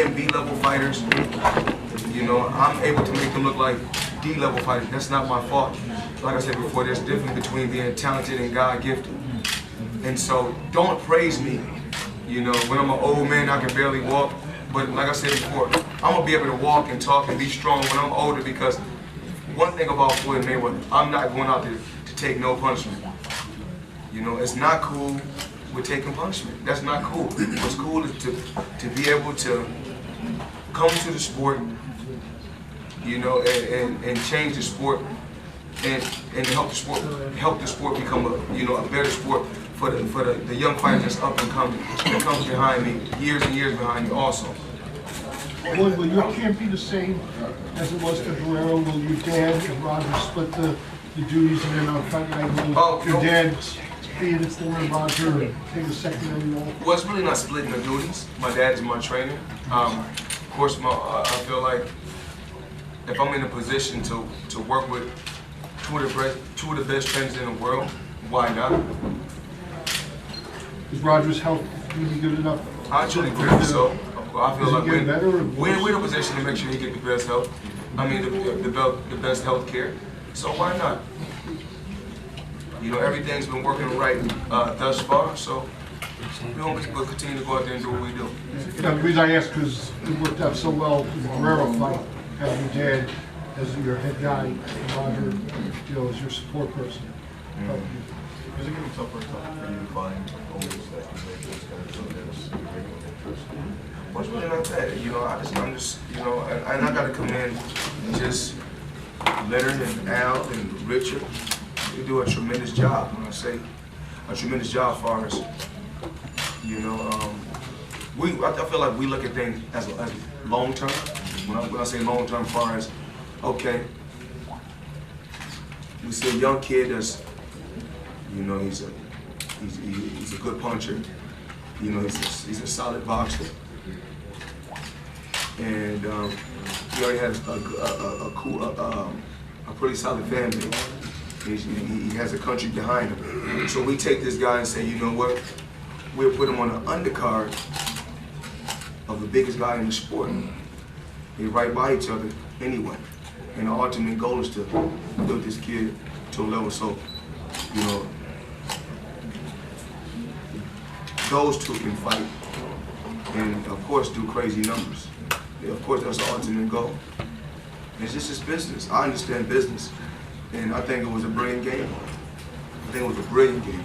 A and B level fighters, you know, I'm able to make them look like D level fighters. That's not my fault. Like I said before, there's a difference between being talented and God gifted. And so don't praise me. You know, when I'm an old man, I can barely walk. But like I said before, I'm gonna be able to walk and talk and be strong when I'm older, because one thing about Floyd Mayweather, I'm not going out there to take no punishment. You know, it's not cool with taking punishment. That's not cool. What's cool is to be able to come to the sport, you know, and change the sport and help the sport become a better sport for the young fighters that's up and coming, that comes behind me, years and years behind me also. Well, your camp be the same as it was for Guerrero? Will your dad and Roger split the duties, and then on fight night, will your dad be in it for Roger and take a secondary role? Well, it's really not splitting the duties. My dad is my trainer. Of course, I feel like if I'm in a position to work with two of the best trainers in the world, why not? Is Roger's health really good enough? I truly believe so. I feel like we're in a position to make sure he get the best health. I mean, the best health care. So why not? You know, everything's been working right thus far, so we'll continue to go out there and do what we do. You know, the reason I ask is it worked out so well with the Guerrero fight, having your dad as your head guy, and Roger, you know, as your support person. Is it going to be tougher for you to find owners that can make those kind of events regular interest? Well, it's really not that. You know, I'm just, you know, and I got to come in just Leonard and Al and Richard. They do a tremendous job. When I say a tremendous job, as far as, you know, I feel like we look at things as long term. When I say long term, as far as, okay, we see a young kid that's, you know, he's a good puncher. You know, he's a solid boxer, and he already has a pretty solid fan base. He has a country behind him. So we take this guy and say, you know what? We'll put him on the undercard of the biggest guy in the sport. They're right by each other anyway. And the ultimate goal is to build this kid to a level so, you know, those two can fight and, of course, do crazy numbers. Yeah, of course, that's the ultimate goal. It's just his business. I understand business. And I think it was a brilliant game. I think it was a brilliant game.